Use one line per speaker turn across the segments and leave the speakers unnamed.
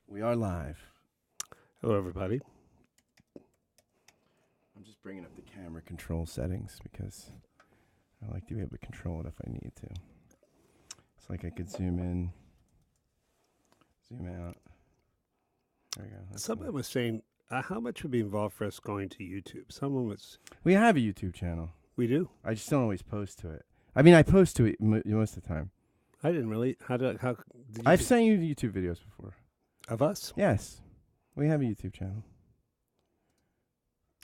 We are live.
Hello, everybody.
I'm just bringing up the camera control settings because I like to be able to control it if I need to. It's like I could zoom in, zoom out. There we go. That's
Someone
cool.
was saying, how much would be involved for us going to YouTube? Someone was,
We have a YouTube channel.
we do?
I just don't always post to it. I mean, I post to it most of the time.
I didn't really. How did you
I've sent you YouTube videos before.
of us?
Yes, we have a YouTube channel.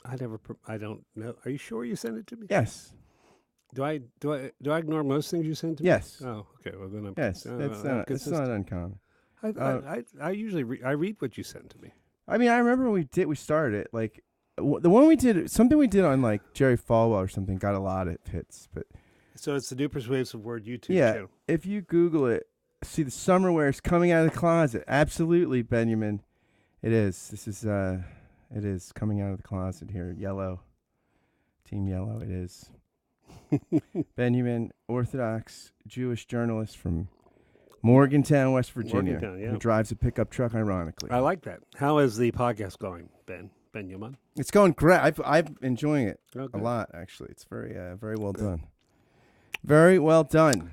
I don't know. Are you sure you sent it to me?
Yes,
Do I ignore most things you send to me?
yes,
Oh, okay. Well, then I'm.
yes. It's not uncommon.
I usually I read what you send to me.
I mean, I remember when we started it, like the one we did, something we did on like Jerry Falwell or something got a lot of hits. But
So it's the New Persuasive Word YouTube
yeah,
channel.
if you Google it, see the summer wear is coming out of the closet. Absolutely, Benjamin, it is. This is it is coming out of the closet here. Yellow, Team Yellow. It is. Benjamin, Orthodox Jewish journalist from Morgantown, West Virginia,
Morgantown, yeah.
who drives a pickup truck. Ironically,
I like that. How is the podcast going, Ben Yaman?
it's going great. I'm enjoying it
Oh,
a
good.
lot. Actually, it's very well done. Very well done.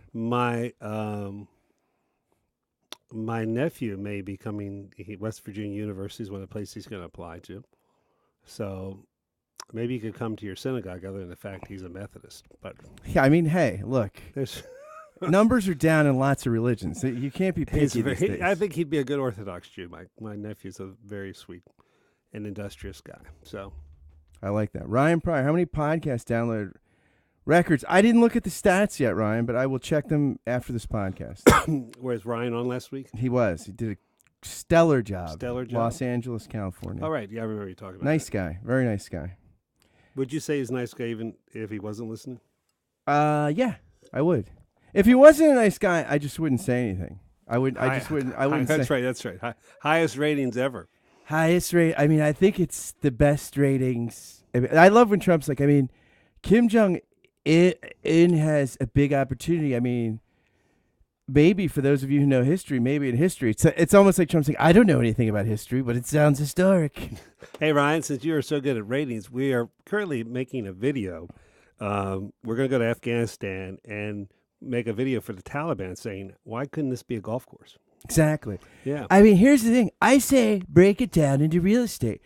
My nephew may be coming. West Virginia University is one of the places he's going to apply to. So maybe he could come to your synagogue, other than the fact he's a Methodist. But
Yeah, I mean, hey, look,
there's,
numbers are down in lots of religions. You can't be
he's
picky these days.
I think he'd be a good Orthodox Jew. My nephew's a very sweet and industrious guy. So
I like that. Ryan Pryor, how many podcast download records? I didn't look at the stats yet, Ryan, but I will check them after this podcast.
where's Ryan on last week?
He did a stellar job.
Stellar job?
Los Angeles, California.
All right. Yeah, I remember you talking about
Nice
that.
guy. Very nice guy.
Would you say he's a nice guy even if he wasn't listening?
Yeah, I would. If he wasn't a nice guy, I just wouldn't say anything. I wouldn't
That's
say.
right. That's right. Highest ratings ever.
Highest rate. I mean, I think it's the best ratings. I love when Trump's like, I mean, Kim Jong Un has a big opportunity. I mean, maybe for those of you who know history, maybe in history, it's almost like Trump's like, I don't know anything about history, but it sounds historic.
Hey, Ryan, since you are so good at ratings, we are currently making a video. We're going to go to Afghanistan and make a video for the Taliban saying, why couldn't this be a golf course?
Exactly.
Yeah.
I mean, here's the thing. I say break it down into real estate.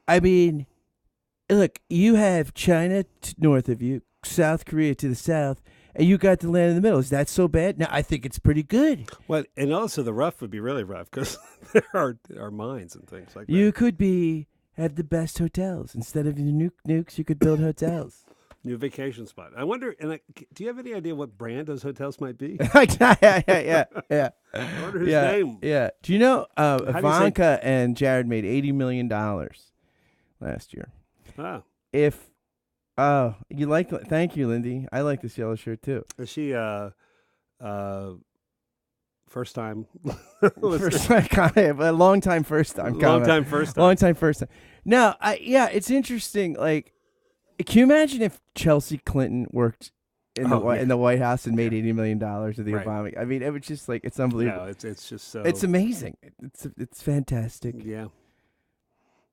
I mean, look, you have China north of you, South Korea to the south, and you got the land in the middle. Is that so bad? No, I think it's pretty good.
Well, and also the rough would be really rough because there are mines and things like that.
You could have the best hotels. Instead of the nukes, you could build hotels.
New vacation spot. I wonder, do you have any idea what brand those hotels might be?
yeah.
I wonder his
Yeah,
name.
yeah. Do you know
do you say-
Ivanka and Jared made $80 million last year?
Ah,
If you like, thank you, Lindy. I like this yellow shirt too.
is she first time?
First time comment, a long time first time comment.
Long time first time.
Long time first time. No, it's interesting. Like, can you imagine if Chelsea Clinton worked in the White House and made $80 million of the
Right.
Obama? I mean, it was just like, it's unbelievable.
No, it's just so.
It's amazing. It's fantastic.
Yeah.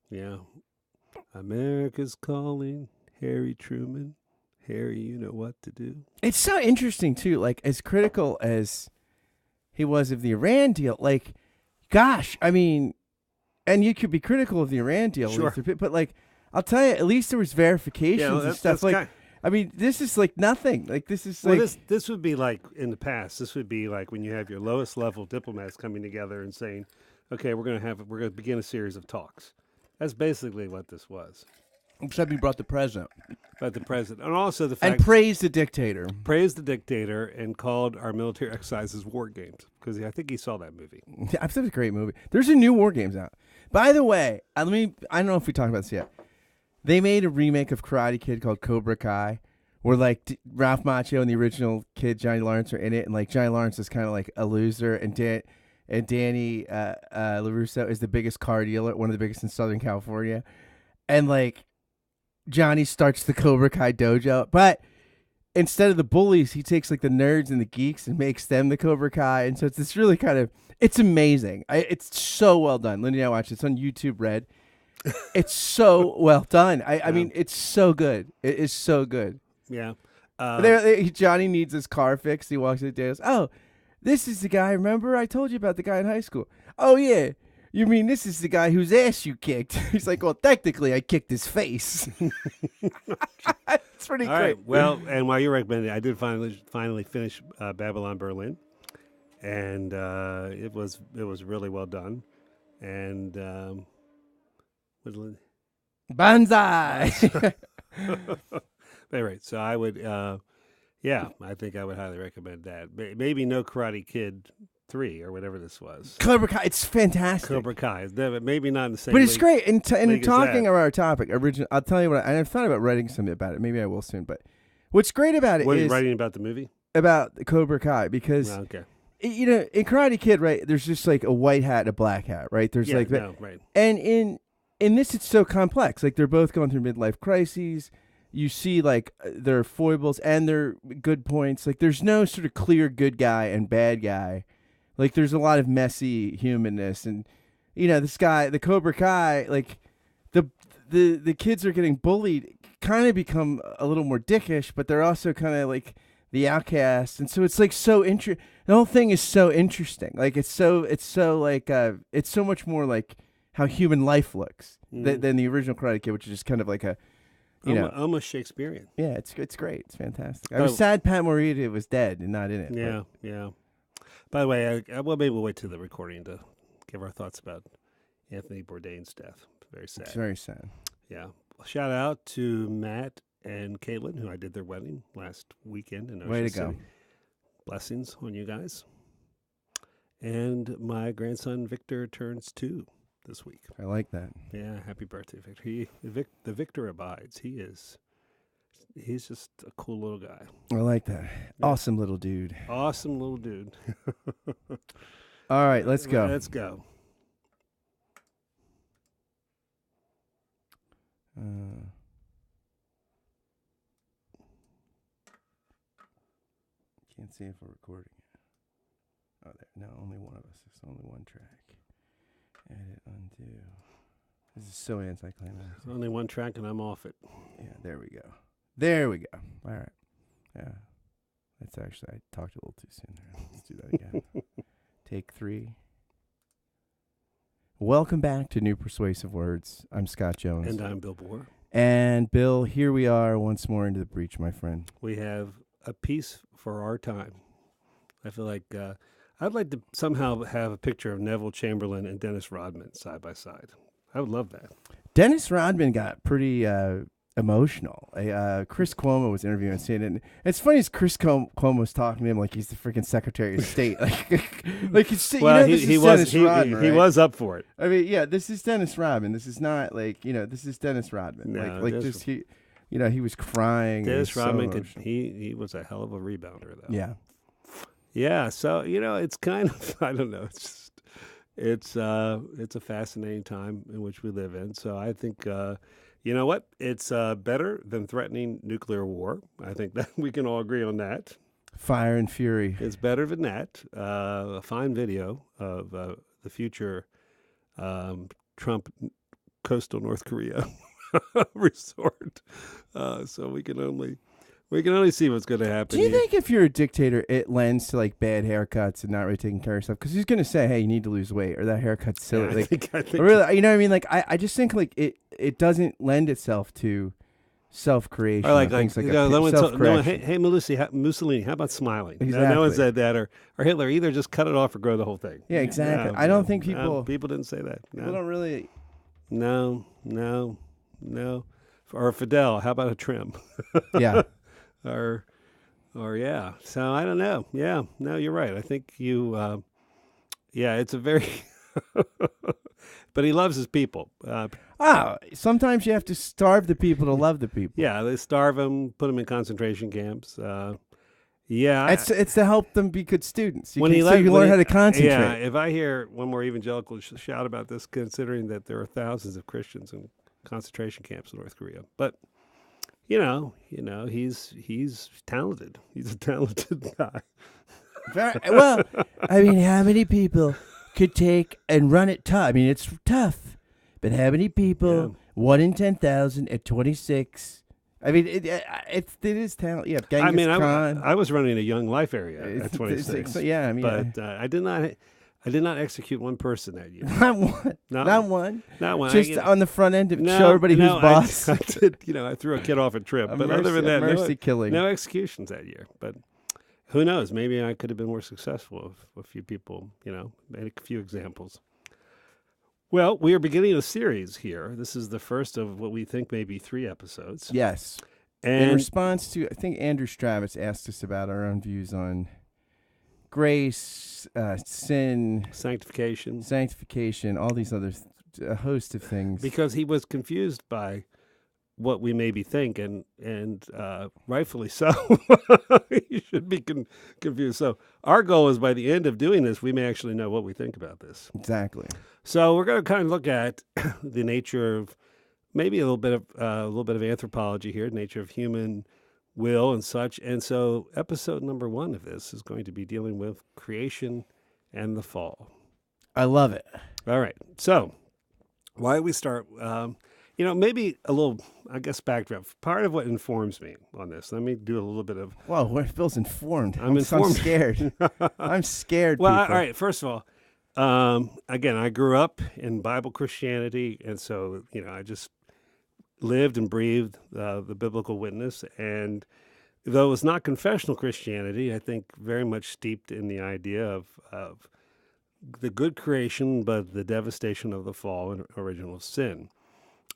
Yeah. America's calling. Harry Truman. Harry, you know what to do.
It's so interesting too. Like, as critical as he was of the Iran deal, like, gosh, I mean, and you could be critical of the Iran deal,
Sure.
but like, I'll tell you, at least there was verifications
well,
and stuff. Like, I mean, this is like nothing. Like, this is
well,
like,
this would be like in the past. This would be like when you have your lowest level diplomats coming together and saying, "Okay, we're going to begin a series of talks." That's basically what this was.
except he brought the president
But the president, and also the
and
fact
praised the dictator.
praised the dictator and called our military exercises war games because I think he saw that movie.
I've said it's a great movie. There's a new War Games out. By the way, I don't know if we talked about this yet. They made a remake of Karate Kid called Cobra Kai, where like Ralph Macchio and the original kid Johnny Lawrence are in it, and like Johnny Lawrence is kind of like a loser, and Danny LaRusso is the biggest car dealer, one of the biggest in Southern California, and like Johnny starts the Cobra Kai dojo, but instead of the bullies, he takes like the nerds and the geeks and makes them the Cobra Kai. And so it's this really kind of, it's amazing. It's so well done. Lindy and I watched it. It's on YouTube Red. It's so well done. I mean, it's so good. It is so good.
Yeah.
Johnny needs his car fixed. He walks in and goes, "Oh, this is the guy. Remember I told you about the guy in high school? Oh yeah. You mean this is the guy whose ass you kicked?" He's like, "Well, technically, I kicked his face." It's pretty
All
great.
right. Well, and while you're recommending, I did finally finish Babylon Berlin, and it was really well done. And
Banzai.
Right. So I would, I think I would highly recommend that. Maybe no Karate Kid 3 or whatever this was.
Cobra Kai. It's fantastic.
Cobra Kai. Maybe not in the same.
But it's
league.
great. And
league as
talking
that.
about our topic, I'll tell you what. I've thought about writing something about it. Maybe I will soon. But what's great about it
What are you
is
writing about the movie?
about Cobra Kai because
Okay.
you know in Karate Kid, right? There's just like a white hat and a black hat, right? There's like
right.
and in this, it's so complex. Like they're both going through midlife crises. You see like their foibles and their good points. Like there's no sort of clear good guy and bad guy. Like there's a lot of messy humanness, and you know this guy, the Cobra Kai, like the kids are getting bullied, kind of become a little more dickish, but they're also kind of like the outcasts, and so it's like so The whole thing is so interesting. Like it's so like it's so much more like how human life looks than the original Karate Kid, which is just kind of like a
almost Shakespearean.
Yeah, it's great. It's fantastic. I was sad Pat Morita was dead and not in it.
Yeah, yeah. By the way, maybe we'll wait till the recording to give our thoughts about Anthony Bourdain's death. Very sad.
It's very sad.
Yeah. Shout out to Matt and Caitlin, who I did their wedding last weekend in Ocean
Way to
City.
go.
Blessings on you guys. And my grandson Victor turns 2 this week.
I like that.
Yeah, happy birthday, Victor. The Victor abides. He's just a cool little guy.
I like that. Awesome little dude.
Awesome little dude.
All right, let's go.
Let's go.
Can't see if we're recording it. Oh, there. No, only one of us. There's only one track. Edit, undo. This is so anticlimactic.
There's only one track and I'm off it.
Yeah, there we go. There we go. All right. Yeah. That's actually, I talked a little too soon there. Let's do that again. Take 3. Welcome back to New Persuasive Words. I'm Scott Jones.
And I'm Bill Bohr.
And Bill, here we are once more into the breach, my friend.
We have a piece for our time. I feel like I'd like to somehow have a picture of Neville Chamberlain and Dennis Rodman side by side. I would love that.
Dennis Rodman got pretty emotional. Chris Cuomo was interviewing CNN. And it's funny as Chris Cuomo's talking to him like he's the freaking Secretary of State. like it's,
well,
this is Dennis Rodman,
he
right?
was up for it.
I mean, yeah, this is Dennis Rodman. This is not like, this is Dennis Rodman.
No,
he was crying.
Dennis Rodman
so
he was a hell of a rebounder though.
Yeah.
Yeah, so it's kind of I don't know. It's a fascinating time in which we live in. So I think you know what? It's better than threatening nuclear war. I think that we can all agree on that.
Fire and fury.
It's better than that. A fine video of the future Trump coastal North Korea resort. So we can only see what's going to happen.
Do you think if you're a dictator, it lends to like bad haircuts and not really taking care of stuff? Because he's going to say, "Hey, you need to lose weight," or "That haircut's silly."
Yeah, I think
really, you know what I mean? Like, I just think like it doesn't lend itself to self-creation.
Or like
self-correction.
hey, Mussolini, how about smiling?
Exactly.
No one said that, or Hitler. Either just cut it off or grow the whole thing.
Yeah, exactly. I don't think people
didn't say that. No.
People don't really.
No. Or Fidel, how about a trim?
Yeah.
or yeah. So I don't know. Yeah. No, you're right. I think you. It's a very. But he loves his people.
Sometimes you have to starve the people to love the people.
Yeah, they starve them, put them in concentration camps.
It's to help them be good students. You
you
learn how to concentrate.
Yeah, if I hear one more evangelical shout about this, considering that there are thousands of Christians in concentration camps in North Korea. But, he's talented. He's a talented guy.
Well, I mean, how many people could take and run it tough? I mean, it's tough, but how many people? 1 in 10,000 at 26. I mean, it is talent. Yeah, Genghis Khan.
I was running a Young Life area at 26.
Yeah, I mean,
but I did not execute one person that year.
Not one. Not one.
Not one.
Just on the front end to show everybody who's boss.
I did. I threw a kid off a trip. But other than that,
mercy killing.
No executions that year. But who knows? Maybe I could have been more successful if a few people, made a few examples. Well, we are beginning a series here. This is the first of what we think may be 3 episodes.
Yes.
And
in response to, I think Andrew Stravis asked us about our own views on grace, sin, sanctification, all these other, a host of things.
Because he was confused by what we maybe think, and rightfully so. You should be confused. So our goal is by the end of doing this, we may actually know what we think about this.
Exactly.
So we're going to kind of look at the nature of maybe a little bit of anthropology here, nature of human will and such. And so episode number 1 of this is going to be dealing with creation and the fall.
I love it.
All right. So why don't we start? Maybe a little, I guess, backdrop. Part of what informs me on this. Let me do a little bit of.
Well, Phil's informed.
I'm informed.
I'm scared. I'm scared.
Well,
people.
All right. First of all, again, I grew up in Bible Christianity, and so I just lived and breathed the biblical witness. And though it was not confessional Christianity, I think very much steeped in the idea of the good creation, but the devastation of the fall and original sin.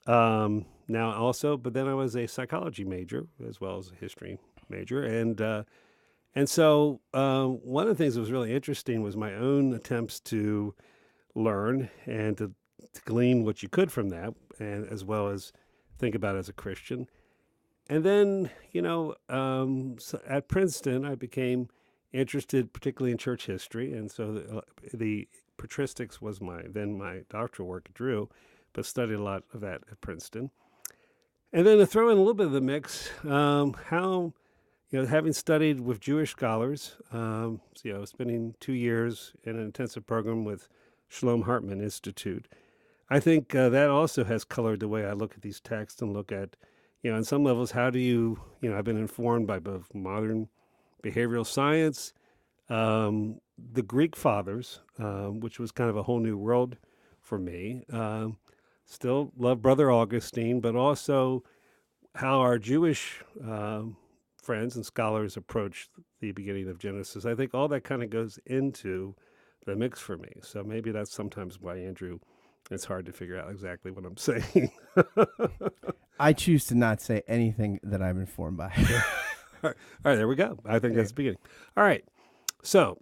Now also, but then I was a psychology major as well as a history major. And so one of the things that was really interesting was my own attempts to learn and to glean what you could from that, and as well as think about it as a Christian. And then, so at Princeton, I became interested particularly in church history. And so the patristics was my doctoral work at Drew, but studied a lot of that at Princeton. And then to throw in a little bit of the mix, how, having studied with Jewish scholars, spending 2 years in an intensive program with Shalom Hartman Institute, I think that also has colored the way I look at these texts and look at, on some levels, how do you, I've been informed by both modern behavioral science, the Greek fathers, which was kind of a whole new world for me. Still love Brother Augustine, but also how our Jewish friends and scholars approach the beginning of Genesis. I think all that kind of goes into the mix for me. So maybe that's sometimes why, Andrew, it's hard to figure out exactly what I'm saying.
I choose to not say anything that I'm informed by.
All right, there we go. I think that's the beginning. All right. So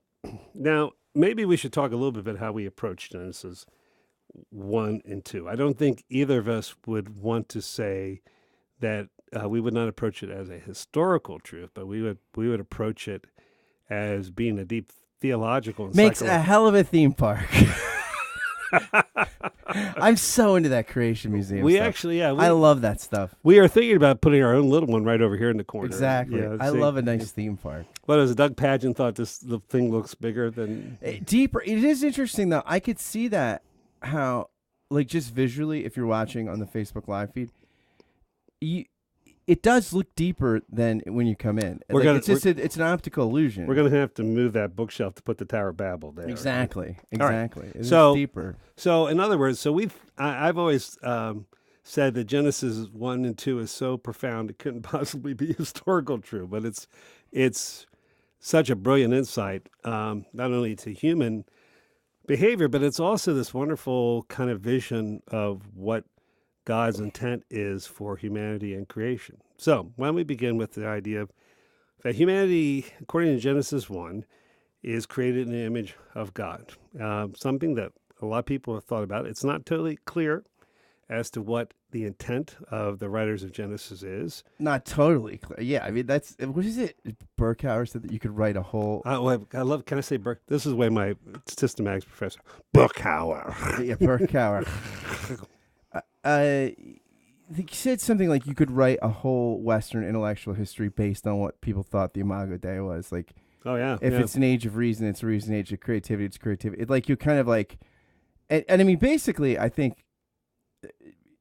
now maybe we should talk a little bit about how we approach Genesis 1 and 2. I don't think either of us would want to say that we would not approach it as a historical truth, but we would approach it as being a deep theological and
makes a hell of a theme park. I'm so into that creation museum stuff. I love that stuff.
We are thinking about putting our own little one right over here in the corner.
Exactly. Yeah, I love a nice theme park.
What is it? Doug Pageant thought the thing looks bigger than
deeper. It is interesting though. I could see that how, like, just visually, if you're watching on the Facebook live feed, it does look deeper than when you come in. It's an optical illusion.
We're going to have to move that bookshelf to put the Tower of Babel there.
Exactly.
Right?
Exactly. Right. It's deeper.
So in other words, I've always said that Genesis 1 and 2 is so profound it couldn't possibly be historical true, but it's such a brilliant insight, not only to human behavior, but it's also this wonderful kind of vision of what God's intent is for humanity and creation. So why don't we begin with the idea that humanity, according to Genesis 1, is created in the image of God, something that a lot of people have thought about. It's not totally clear as to what the intent of the writers of Genesis is.
Not totally clear. Yeah, I mean, what is it? Berkouwer said that you could write a whole...
can I say this is the way my systematics professor, Berkouwer.
Yeah, Berkouwer. he said something like you could write a whole Western intellectual history based on what people thought the Imago Dei was. Like,
Oh yeah,
if
yeah.
it's an age of reason, it's a reason. Age of creativity, it's creativity. It, like you kind of like, and I mean, basically, I think,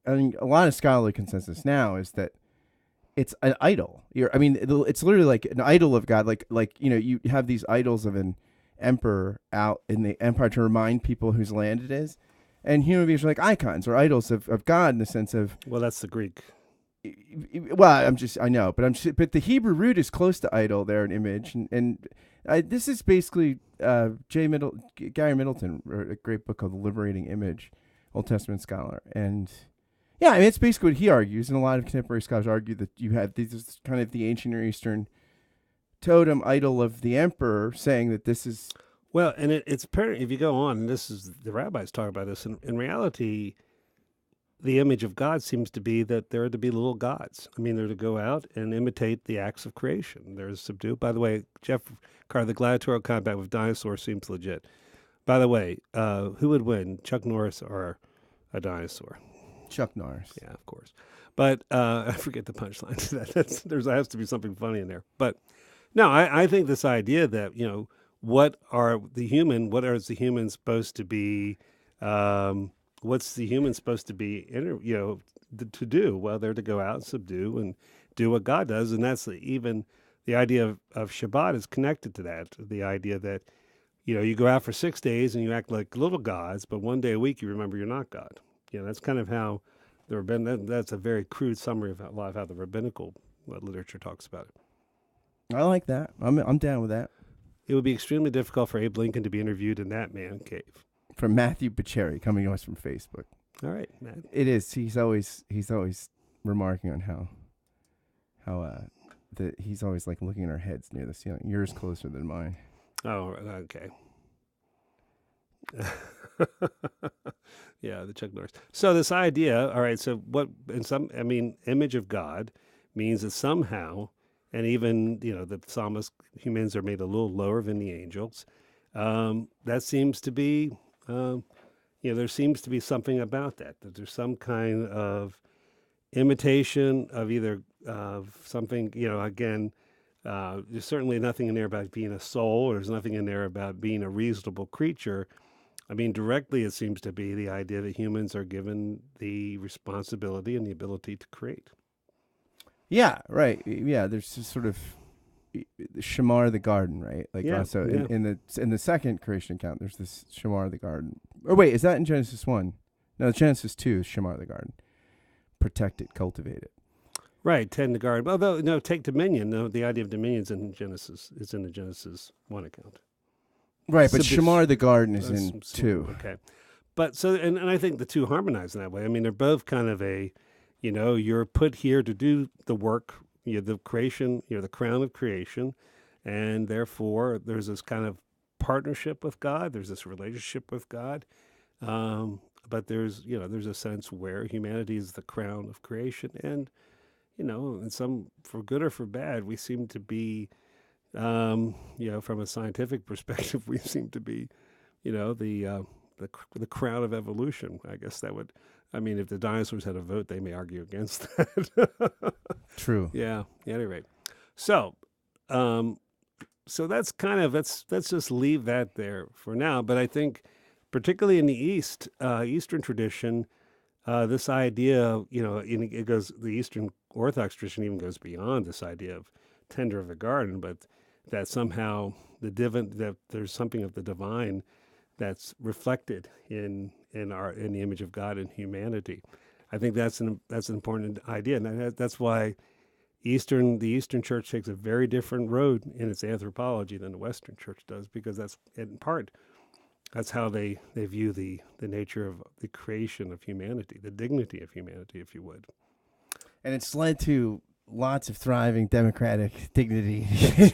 I mean, a lot of scholarly consensus now is that it's an idol. I mean, it's literally like an idol of God. Like you have these idols of an emperor out in the empire to remind people whose land it is, and human beings are like icons or idols of God in the sense of.
Well, that's the Greek.
Well, I know, but the Hebrew root is close to idol there, an image, and this is basically Gary Middleton wrote a great book called The Liberating Image, Old Testament scholar, and yeah, I mean it's basically what he argues, and a lot of contemporary scholars argue that you have these kind of the ancient Near Eastern totem idol of the emperor, saying that this is
Well, and it's apparent if you go on, and this is the rabbis talk about this. In reality, the image of God seems to be that there are to be little gods. I mean, they're to go out and imitate the acts of creation. They're to subdue. By the way, Jeff Carr, the gladiatorial combat with dinosaurs seems legit. By the way, who would win, Chuck Norris or a dinosaur?
Chuck Norris.
Yeah, of course. But I forget the punchline to that. There has to be something funny in there. But no, I think this idea that, what is the human supposed to be, what's the human supposed to be, to do? Well, they're to go out and subdue and do what God does. And that's even the idea of Shabbat is connected to that. The idea that, you go out for 6 days and you act like little gods, but one day a week you remember you're not God. That's kind of how that's a very crude summary of a lot of how the rabbinical literature talks about it.
I like that. I'm down with that.
It would be extremely difficult for Abe Lincoln to be interviewed in that man cave.
From Matthew Biceri, coming to us from Facebook.
All right, Matt.
It is. He's always remarking on how he's always like looking at our heads near the ceiling. Yours closer than mine.
Oh, okay. Yeah, the Chuck Norris. So this idea, all right, so image of God means that somehow, and even, the psalmist, humans are made a little lower than the angels. That seems to be, there seems to be something about that there's some kind of imitation of either of something, again, there's certainly nothing in there about being a soul, or there's nothing in there about being a reasonable creature. I mean, directly it seems to be the idea that humans are given the responsibility and the ability to create.
Yeah, right. Yeah, there's this sort of Shamar the garden, right? Like also in the second creation account, there's this Shamar the garden. Or wait, is that in Genesis 1? No, Genesis 2 is Shamar the garden. Protect it, cultivate it.
Right, tend the garden. Although, no, take dominion. No, the idea of dominion is in Genesis. It's in the Genesis 1 account.
Right, but Shamar the garden is in 2.
Okay. But so, and I think the two harmonize in that way. I mean, they're both kind of you're put here to do the work, the creation, the crown of creation. And therefore, there's this kind of partnership with God. There's this relationship with God. But there's a sense where humanity is the crown of creation. And, in some, for good or for bad, we seem to be, from a scientific perspective, we seem to be, the crown of evolution. I guess that would, if the dinosaurs had a vote, they may argue against that.
True.
Yeah. At any rate. So that's kind of, let's just leave that there for now. But I think particularly in the East, Eastern tradition, this idea, it goes, the Eastern Orthodox tradition even goes beyond this idea of tender of the garden, but that somehow that there's something of the divine that's reflected in the image of God in humanity. I think that's an important idea, and that's why the Eastern Church takes a very different road in its anthropology than the Western Church does, because that's in part that's how they view the nature of the creation of humanity, the dignity of humanity, if you would. And
it's led to lots of thriving democratic dignity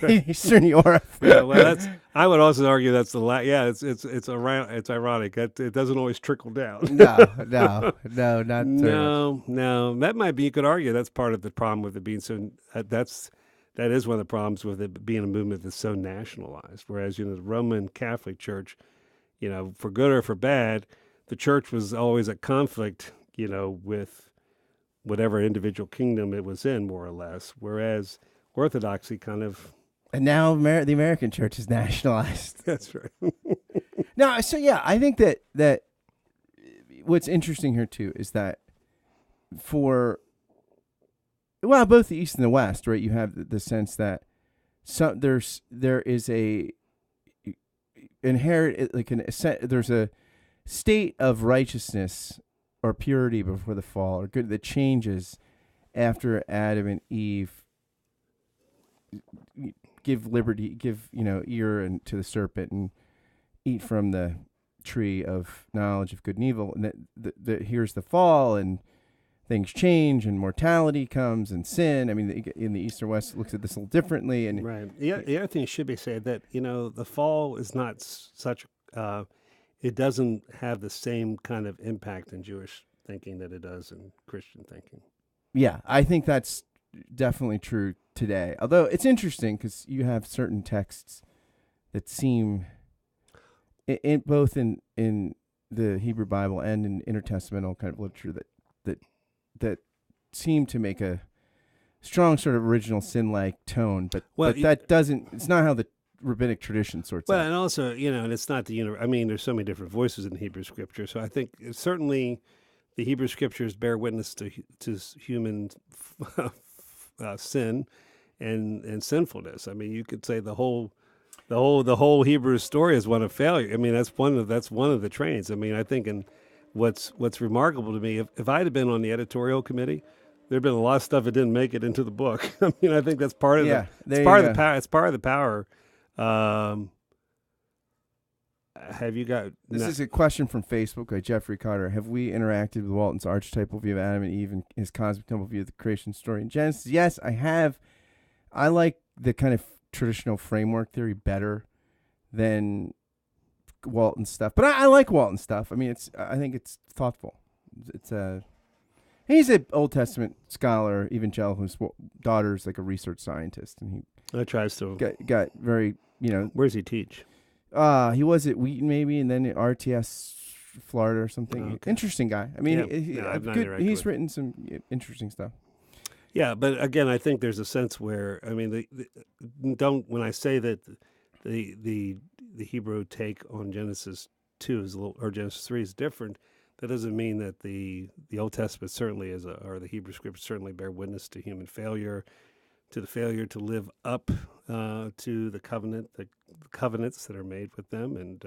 in Eastern Europe.
Yeah, well, I would also argue that's it's ironic. It doesn't always trickle down.
No, not
no. That might be. You could argue that's part of the problem with it being so. That is one of the problems with it being a movement that's so nationalized. Whereas the Roman Catholic Church, for good or for bad, the church was always at conflict, with whatever individual kingdom it was in, more or less. Whereas Orthodoxy kind of
And now the American church is nationalized.
that's right.
No, so yeah, I think that what's interesting here too is that for both the East and the West, right? You have the sense that there is a inherent there's a state of righteousness or purity before the fall or good that changes after Adam and Eve give ear and to the serpent and eat from the tree of knowledge of good and evil, and that here's the fall and things change and mortality comes and sin. I mean, in the East or West looks at this a little differently. And
Right. The other thing should be said that the fall is not such. It doesn't have the same kind of impact in Jewish thinking that it does in Christian thinking.
Yeah, I think that's definitely true today. Although it's interesting because you have certain texts that seem, both in the Hebrew Bible and in intertestamental kind of literature that seem to make a strong sort of original sin-like tone, but that doesn't. It's not how the rabbinic tradition sorts out.
And also, and it's not the I mean, there's so many different voices in Hebrew Scripture, so I think certainly the Hebrew Scriptures bear witness to human sin and sinfulness. I mean, you could say the whole Hebrew story is one of failure. I mean, that's one of the trains. I mean, I think, and what's remarkable to me, if I'd have been on the editorial committee, there'd been a lot of stuff that didn't make it into the book. I mean, I think that's part of the power. It's part of the power. Have you got?
This is a question from Facebook by Jeffrey Carter. Have we interacted with Walton's archetypal view of Adam and Eve and his cosmic temple view of the creation story in Genesis? Yes, I have. I like the kind of traditional framework theory better than Walton's stuff, but I like Walton's stuff. I mean, I think it's thoughtful. He's an Old Testament scholar, evangelical, whose daughter's like a research scientist, and
he tries to
got very
Where does he teach?
He was at Wheaton maybe, and then at RTS Florida or something.
Okay.
Interesting guy. I mean, he's
with
written some interesting stuff.
Yeah, but again, I think there's a sense where, I mean, when I say that the Hebrew take on Genesis 2 or Genesis 3 is different, that doesn't mean that the Old Testament certainly or the Hebrew Scriptures certainly bear witness to human failure, to the failure to live up to the covenants that are made with them, and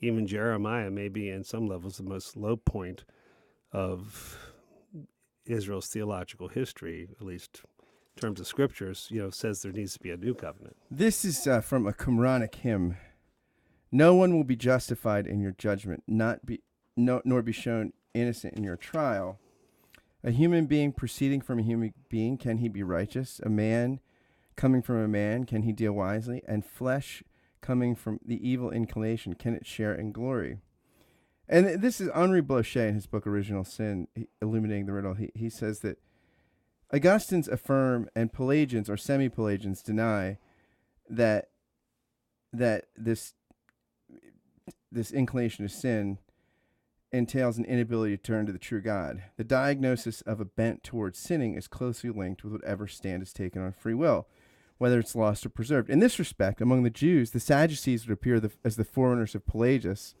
even Jeremiah may be in some levels the most low point of Israel's theological history, at least in terms of scriptures, says there needs to be a new covenant.
This is from a Qumranic hymn. No one will be justified in your judgment, nor be shown innocent in your trial. A human being proceeding from a human being, can he be righteous? A man coming from a man, can he deal wisely? And flesh coming from the evil inclination, can it share in glory? And this is Henri Blocher in his book Original Sin, illuminating the riddle. He says that Augustines affirm and Pelagians or semi-Pelagians deny that this inclination to sin entails an inability to turn to the true God. The diagnosis of a bent towards sinning is closely linked with whatever stand is taken on free will, whether it's lost or preserved. In this respect, among the Jews, the Sadducees would appear as the forerunners of Pelagius.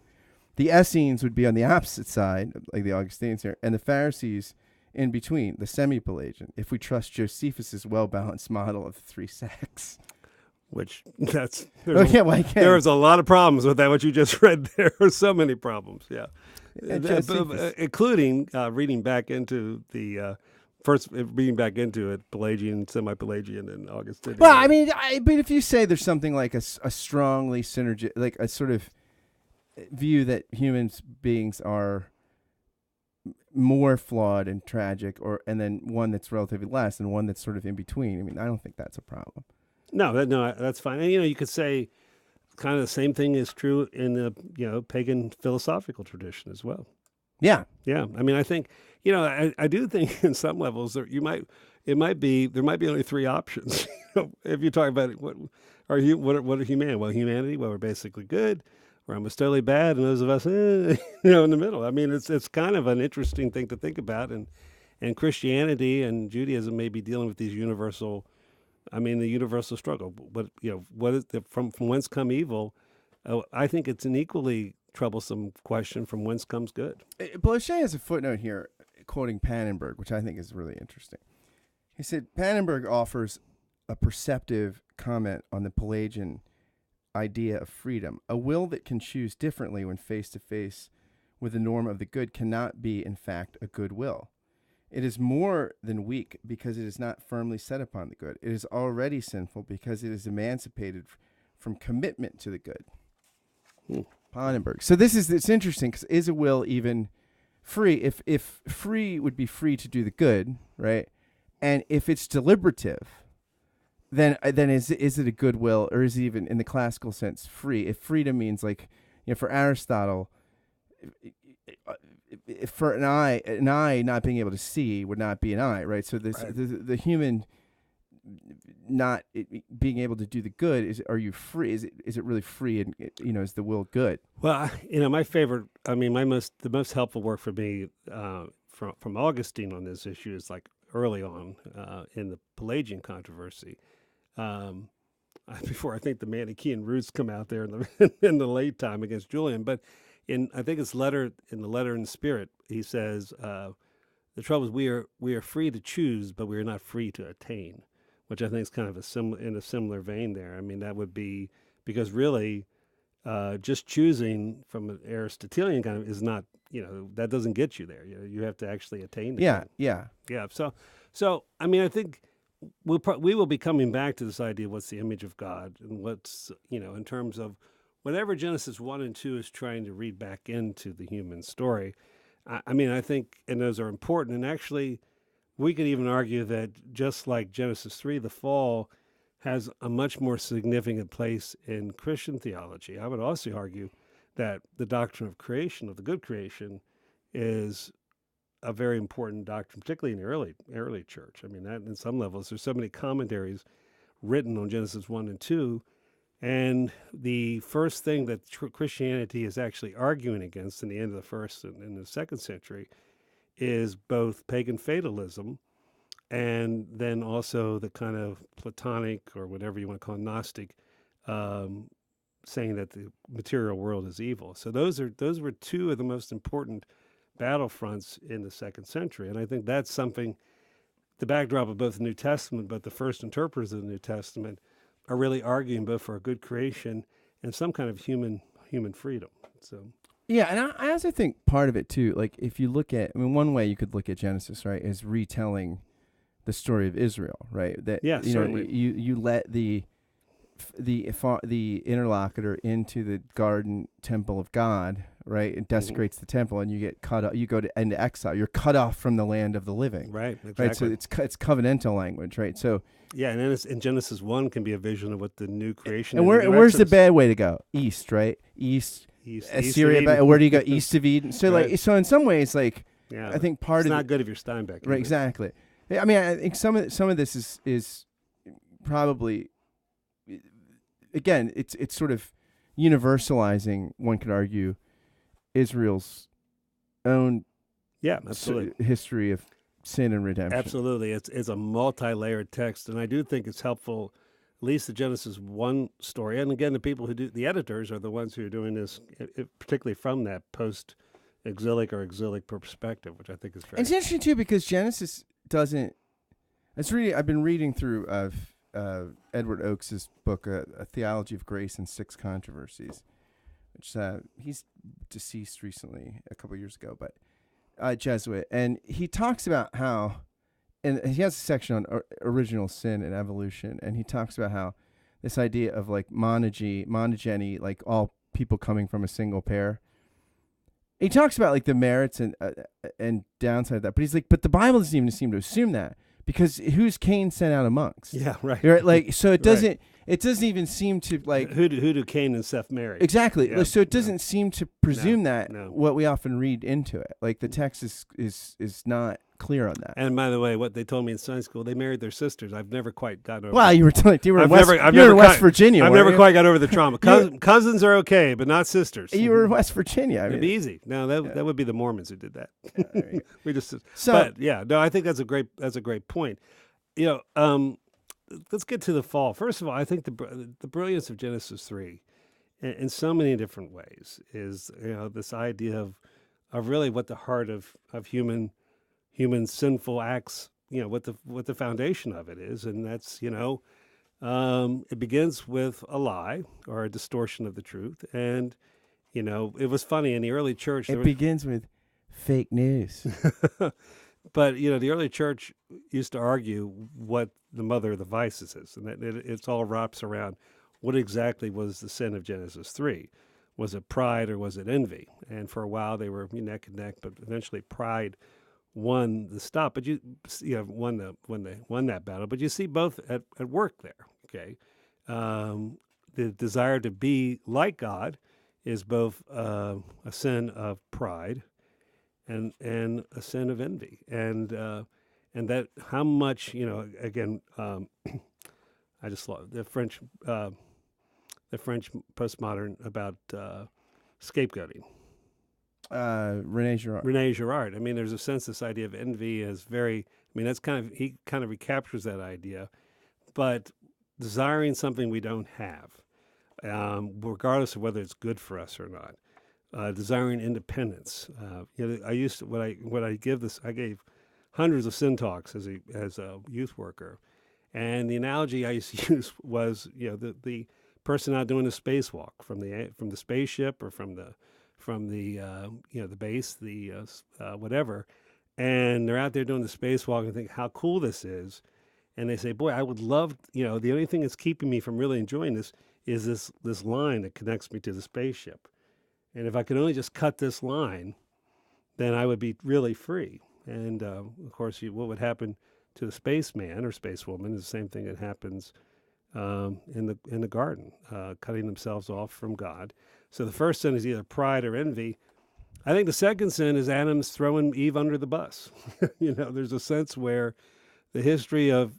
The Essenes would be on the opposite side, like the Augustinians here, and the Pharisees in between, the semi-Pelagian, if we trust Josephus's well-balanced model of the three sects.
Which
there's
a lot of problems with that. What you just read there are so many problems. Yeah, including reading back into it, Pelagian, semi-Pelagian, and Augustinian.
Well, I mean, but if you say there's something like a strongly synergy, like a sort of view that human beings are more flawed and tragic, and then one that's relatively less, and one that's sort of in between. I mean, I don't think that's a problem.
No, that's fine. And you could say kind of the same thing is true in the pagan philosophical tradition as well.
Yeah.
Yeah. I mean, I think I do think in some levels there might be only three options. If you talk about what are humanity? Well, humanity, we're basically good. We're almost totally bad, and those of us, in the middle. I mean, it's kind of an interesting thing to think about, and And Christianity and Judaism may be dealing with these the universal struggle. But what is from whence come evil? I think it's an equally troublesome question: from whence comes good?
Blanchet has a footnote here quoting Pannenberg, which I think is really interesting. He said Pannenberg offers a perceptive comment on the Pelagian idea of freedom. A will that can choose differently when face to face with the norm of the good cannot be, in fact, a good will. It is more than weak because it is not firmly set upon the good. It is already sinful because it is emancipated from commitment to the good. Pannenberg. So it's interesting because is a will even free? If free would be free to do the good, right? And if it's deliberative, then is it a good will, or is it even in the classical sense free? If freedom means for Aristotle, for an eye not being able to see would not be an eye, right? So the human not being able to do the good are you free? Is it really free? And is the will good?
Well, my favorite. The most helpful work for me from Augustine on this issue is early on in the Pelagian controversy. Before I think the Manichaean roots come out there in the late time against Julian, but I think it's letter in the Spirit, he says the trouble is we are free to choose, but we are not free to attain, which I think is kind of in a similar vein there. I mean, that would be because really just choosing from an Aristotelian kind of is not, that doesn't get you there. You have to actually attain the
Yeah.
So I think we will be coming back to this idea of what's the image of God and what's, in terms of whatever Genesis 1 and 2 is trying to read back into the human story. I think, and those are important. And actually, we could even argue that just like Genesis 3, the fall has a much more significant place in Christian theology. I would also argue that the doctrine of creation, of the good creation, is a very important doctrine, particularly in the early church. That in some levels, there's so many commentaries written on Genesis 1 and 2, and the first thing that Christianity is actually arguing against in the end of the first and in the second century is both pagan fatalism and then also the kind of Platonic, or whatever you want to call it, Gnostic, saying that the material world is evil. So those were two of the most important battlefronts in the second century. And I think that's something, the backdrop of both the New Testament, but the first interpreters of the New Testament are really arguing both for a good creation and some kind of human freedom. So
yeah, and I also think part of it too, if you look at, one way you could look at Genesis, right, is retelling the story of Israel, right? That
certainly.
You let the interlocutor into the garden temple of God, right? It desecrates the temple, and you get cut off. You go into exile. You're cut off from the land of the living.
Right. Exactly.
Right. So it's covenantal language, right? So
yeah, and then in Genesis 1 can be a vision of what the new creation.
And where's the bad way to go? East, right? East Assyria. Where do you go? East of Eden. So
right.
So in some ways, I think
it's not good if you're Steinbeck.
Right. Exactly. I think some of this is probably, again, it's sort of universalizing, one could argue, Israel's own
absolutely
history of sin and redemption.
Absolutely. It's a multi-layered text, and I do think it's helpful, at least the Genesis 1 story. And again, the people who do, the editors are the ones who are doing this, particularly from that post-exilic or exilic perspective, which I think is very...
It's interesting, too, because Genesis doesn't... I've been reading through Edward Oakes' book, A Theology of Grace and Six Controversies, which he's deceased recently, a couple of years ago, but Jesuit. And he talks about how, and he has a section on original sin and evolution, and he talks about how this idea of monogeny, like all people coming from a single pair. He talks about the merits and downside of that, but he's like, but the Bible doesn't even seem to assume that. Because who's Cain sent out amongst?
Yeah, right.
Right, so it doesn't.
Right.
It doesn't even seem to
Who do Cain and Seth marry?
Exactly.
Yeah.
So it doesn't seem to presume
No.
what we often read into it. The text is not clear on that.
And by the way, what they told me in Sunday school, they married their sisters. I've never quite gotten over.
Well, you were telling you were in
I've
West,
never- I've
you were
never
in West
quite-
Virginia.
I've
weren't
never
you?
quite got over the trauma. Cousins are okay, but not sisters.
You were in West Virginia. I
It'd
mean,
be easy. No, that would be the Mormons who did that.
there you go.
We just.
So-
but yeah, no, I think that's a great point. Let's get to the fall. First of all, I think the brilliance of Genesis 3, in so many different ways, is this idea of really what the heart of human sinful acts, what the foundation of it is, and that's it begins with a lie or a distortion of the truth, and it was funny in the early church.
It begins with fake news.
But the early church used to argue what the mother of the vices is, and that it's all wraps around what exactly was the sin of Genesis 3. Was it pride or was it envy? And for a while they were neck and neck, but eventually pride won the stop. But won that battle. But you see both at work there. Okay, the desire to be like God is both a sin of pride and a sin of envy, and that how much again, I just love the French postmodern about scapegoating.
Rene Girard.
Rene Girard. I mean, there's a sense this idea of envy is very. I mean, that's he kind of recaptures that idea, but desiring something we don't have, regardless of whether it's good for us or not. Desiring independence. I used to, when I gave hundreds of sin talks as a youth worker, and the analogy I used to use was the person out doing a spacewalk from the spaceship or from the base, whatever, and they're out there doing the spacewalk and think how cool this is, and they say, boy, I would love the only thing that's keeping me from really enjoying this is this line that connects me to the spaceship. And if I could only just cut this line, then I would be really free. And of course, what would happen to the spaceman or spacewoman is the same thing that happens in the garden, cutting themselves off from God. So the first sin is either pride or envy. I think the second sin is Adam's throwing Eve under the bus. There's a sense where the history of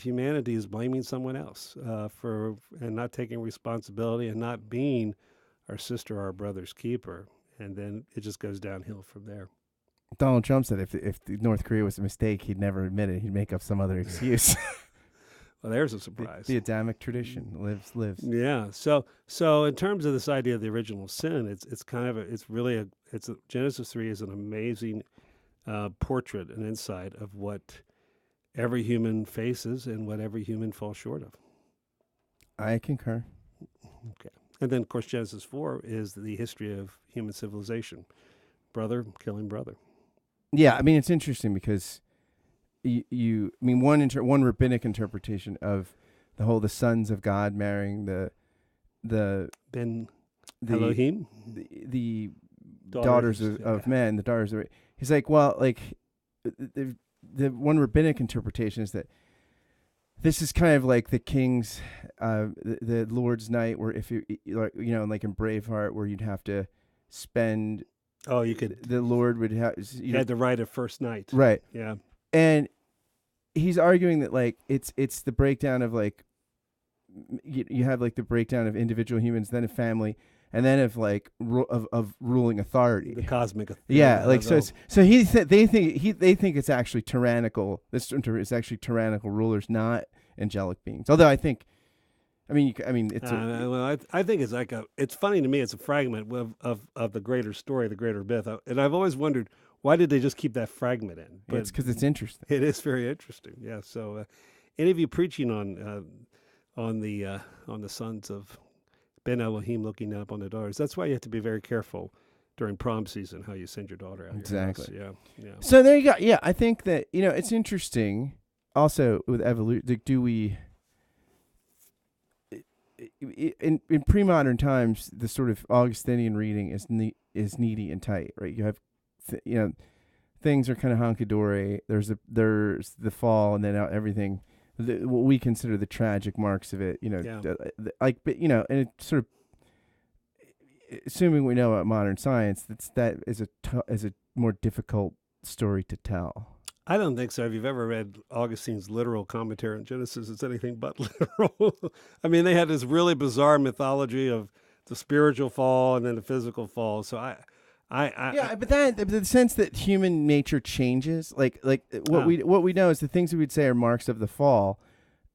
humanity is blaming someone else and not taking responsibility and not being our sister or our brother's keeper, and then it just goes downhill from there.
Donald Trump said if North Korea was a mistake, he'd never admit it. He'd make up some other excuse.
Well, there's a surprise.
The Adamic tradition lives.
Yeah. So in terms of this idea of the original sin, Genesis 3 is an amazing portrait and insight of what every human faces and what every human falls short of.
I concur.
Okay. And then, of course, Genesis 4 is the history of human civilization. Brother killing brother.
Yeah, I mean, it's interesting because one rabbinic interpretation of the sons of God marrying the
Elohim?
the daughters of men, the daughters of... He's like, well, like, the one rabbinic interpretation is that this is kind of like the king's, the Lord's night, where if you like in Braveheart, where you'd have to spend.
Oh, you could.
The Lord would have.
You had the right of first night.
Right.
Yeah. And
he's arguing that like it's the breakdown of like you have like the breakdown of individual humans, then a family, and then of like of ruling authority,
the cosmic.
Yeah, like so. They think it's actually tyrannical. This is actually tyrannical rulers, not angelic beings. Although I think, it's.
I think it's like it's funny to me. It's a fragment of the greater story, the greater myth, and I've always wondered why did they just keep that fragment in?
But it's because it's interesting.
It is very interesting. Yeah. So, any of you preaching on the sons of Ben Elohim looking up on the daughters. That's why you have to be very careful during prom season how you send your daughter out.
Exactly.
Yeah. Yeah.
So there you go. Yeah, I think that it's interesting. Also with evolution, like, do we in pre-modern times the sort of Augustinian reading is needy and tight, right? You have things are kind of honky-dory. There's the fall, and then everything. What we consider the tragic marks of it, and it's sort of assuming we know about modern science, that is a more difficult story to tell.
I don't think so. If you've ever read Augustine's literal commentary on Genesis, it's anything but literal. I mean, they had this really bizarre mythology of the spiritual fall and then the physical fall. So
Yeah, but the sense that human nature changes, like what we know is the things we would say are marks of the fall,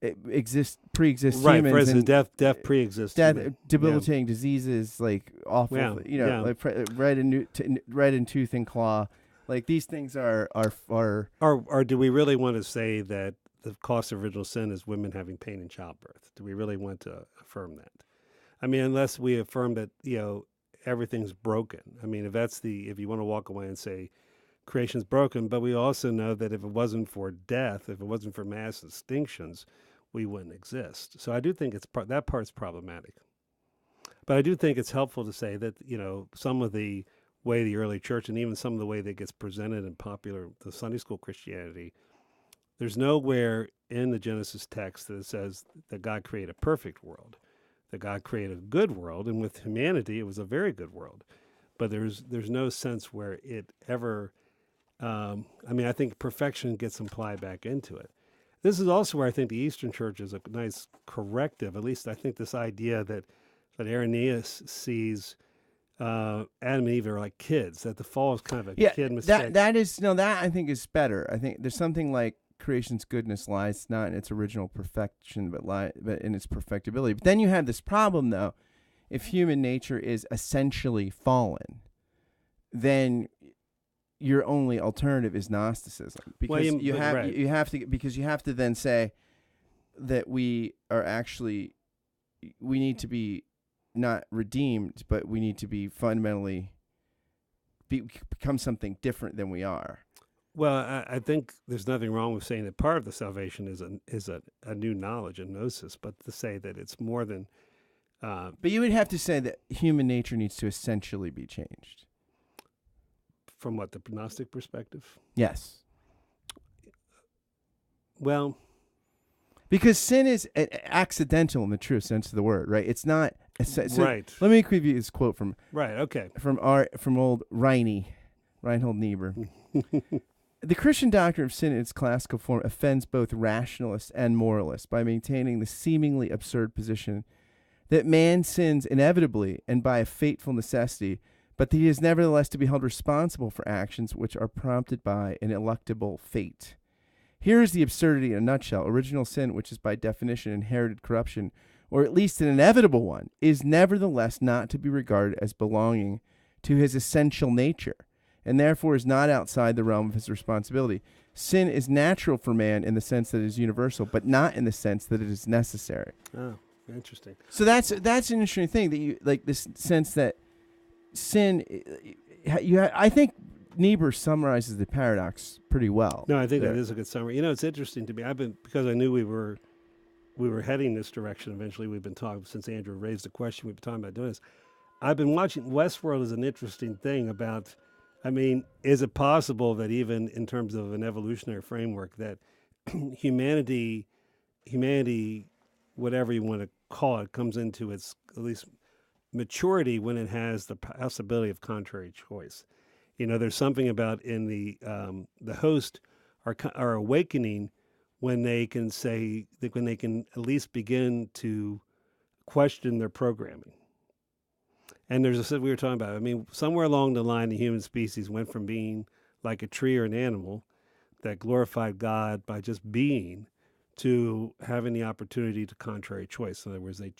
pre-exist
right.
humans.
For instance,
and
death pre-exists.
death,
human.
debilitating diseases, like awful, like red and tooth and claw, like these things are.
Or do we really want to say that the cost of original sin is women having pain in childbirth? Do we really want to affirm that? I mean, unless we affirm that everything's broken. I mean, if you want to walk away and say creation's broken, but we also know that if it wasn't for death, if it wasn't for mass extinctions, we wouldn't exist. So I do think that part's problematic. But I do think it's helpful to say that, some of the way the early church and even some of the way that gets presented in popular, the Sunday school Christianity, there's nowhere in the Genesis text that it says that God created a perfect world, that God created a good world, and with humanity, it was a very good world. But there's no sense where it ever, I think perfection gets implied back into it. This is also where I think the Eastern Church is a nice corrective. At least I think this idea that Irenaeus sees Adam and Eve are like kids, that the fall is kind of a kid mistake.
That I think is better. I think there's something like creation's goodness lies not in its original perfection, but in its perfectibility. But then you have this problem, though. If human nature is essentially fallen, then your only alternative is Gnosticism, because you have to then say that we need to be not redeemed, but we need to be fundamentally become something different than we are.
Well, I think there's nothing wrong with saying that part of the salvation is a new knowledge, a gnosis, but to say that it's more than.
But you would have to say that human nature needs to essentially be changed.
From what, the Gnostic perspective?
Yes.
Well,
because sin is accidental in the true sense of the word, right? It's not.
Right.
Let me give you this quote from.
Right. Okay.
From old Reinhold Niebuhr. The Christian doctrine of sin in its classical form offends both rationalists and moralists by maintaining the seemingly absurd position that man sins inevitably and by a fateful necessity, but that he is nevertheless to be held responsible for actions which are prompted by an ineluctable fate. Here is the absurdity in a nutshell. Original sin, which is by definition inherited corruption, or at least an inevitable one, is nevertheless not to be regarded as belonging to his essential nature, and therefore is not outside the realm of his responsibility. Sin is natural for man in the sense that it is universal, but not in the sense that it is necessary.
Oh, interesting.
So that's an interesting thing, that you like this sense that sin. I think Niebuhr summarizes the paradox pretty well.
No, I think that is a good summary. It's interesting to me. Because I knew we were heading this direction. Eventually, we've been talking since Andrew raised the question. We've been talking about doing this. I've been watching Westworld is an interesting thing about. I mean, is it possible that even in terms of an evolutionary framework that humanity, whatever you want to call it, comes into its at least maturity when it has the possibility of contrary choice? There's something about in the host are awakening when they can say that when they can at least begin to question their programming. And there's we were talking about. I mean, somewhere along the line, the human species went from being like a tree or an animal that glorified God by just being to having the opportunity to contrary choice. In other words, they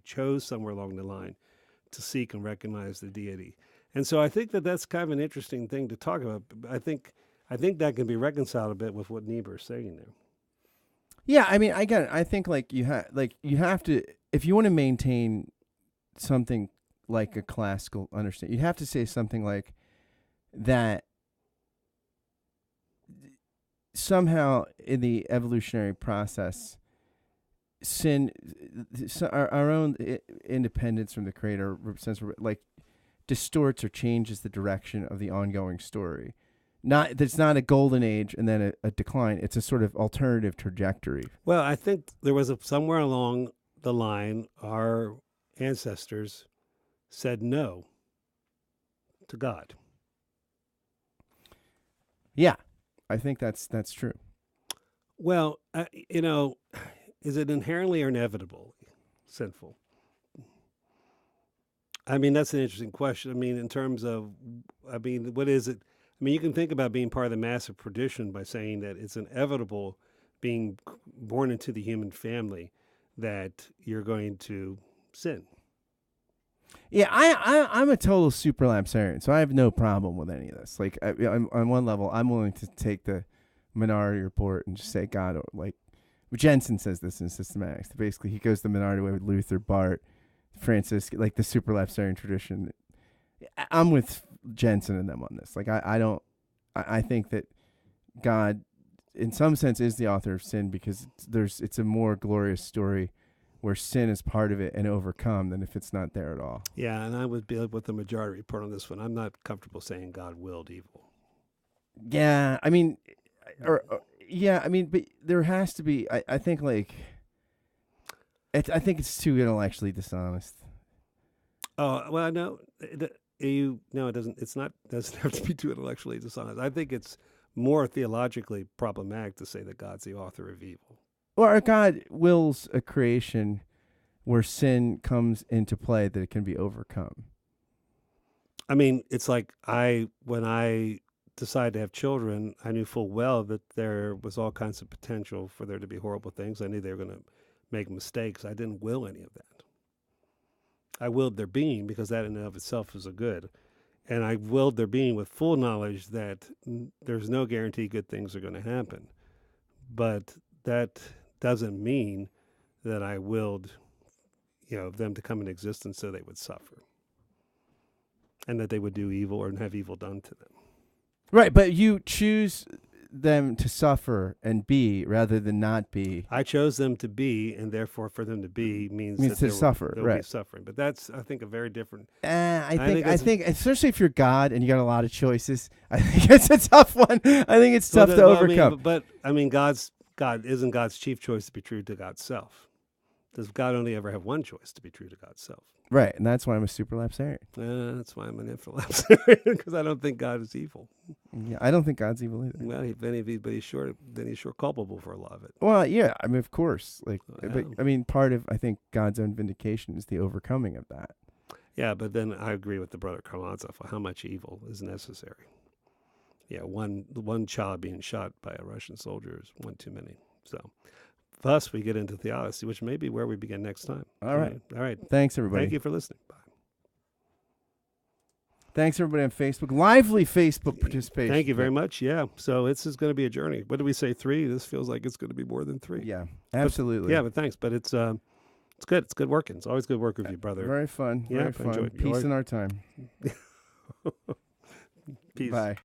chose somewhere along the line to seek and recognize the deity. And so I think that's kind of an interesting thing to talk about. I think that can be reconciled a bit with what Niebuhr is saying there.
Yeah, I mean, I think you have to, if you want to maintain something like a classical understanding, you have to say something like that somehow in the evolutionary process, sin, our own independence from the creator, sense like distorts or changes the direction of the ongoing story. It's not a golden age and then a decline. It's a sort of alternative trajectory.
Well, I think there was somewhere along the line, our ancestors said no to God.
Yeah, I think that's true.
Well, is it inherently or inevitable sinful? I mean, that's an interesting question. I mean, in terms of, what is it? I mean, you can think about being part of the massive perdition by saying that it's inevitable being born into the human family that you're going to sin.
Yeah, I'm a total supralapsarian, so I have no problem with any of this. Like, on one level, I'm willing to take the minority report and just say God, or like Jensen says this in Systematics. Basically, he goes the minority way with Luther, Barth, Francis, like the supralapsarian tradition. I'm with Jensen and them on this. Like, I think that God, in some sense, is the author of sin because it's a more glorious story where sin is part of it and overcome than if it's not there at all.
Yeah, and I would be with the majority report on this one. I'm not comfortable saying God willed evil.
Yeah, I mean, but there has to be. I think I think it's too intellectually dishonest.
Oh well, no, it doesn't. It's not. Doesn't have to be too intellectually dishonest. I think it's more theologically problematic to say that God's the author of evil.
Or God wills a creation where sin comes into play that it can be overcome.
I mean, it's like when I decided to have children, I knew full well that there was all kinds of potential for there to be horrible things. I knew they were going to make mistakes. I didn't will any of that. I willed their being because that in and of itself is a good. And I willed their being with full knowledge that there's no guarantee good things are going to happen. But that doesn't mean that I willed, them to come into existence so they would suffer and that they would do evil or have evil done to them.
Right, but you choose them to suffer and be rather than not be.
I chose them to be, and therefore for them to be means that
to suffer,
they'll be suffering. But that's, I think, a very different.
I think, especially if you're God and you got a lot of choices, I think it's a tough one. I think it's tough to overcome.
Isn't God's chief choice to be true to God's self? Does God only ever have one choice to be true to God's self?
Right, and that's why I'm a supralapsarian.
That's why I'm an infralapsarian, because I don't think God is evil.
Yeah, I don't think God's evil either.
Well, but he's sure culpable for a lot of it.
Well, yeah, I mean, of course. But I mean, part of, I think, God's own vindication is the overcoming of that.
Yeah, but then I agree with the brother Karamazov. How much evil is necessary? Yeah, one child being shot by a Russian soldier is one too many. So, thus we get into theodicy, which may be where we begin next time.
All right.
All right.
Thanks, everybody.
Thank you for listening. Bye.
Thanks, everybody on Facebook. Lively Facebook participation.
Thank you very much. Yeah. So this is going to be a journey. What did we say? 3? This feels like it's going to be more than 3.
Yeah, absolutely.
But thanks. But it's good. It's good working. It's always good work with you, brother.
Very fun. Very fun. Peace in our time.
Peace.
Bye.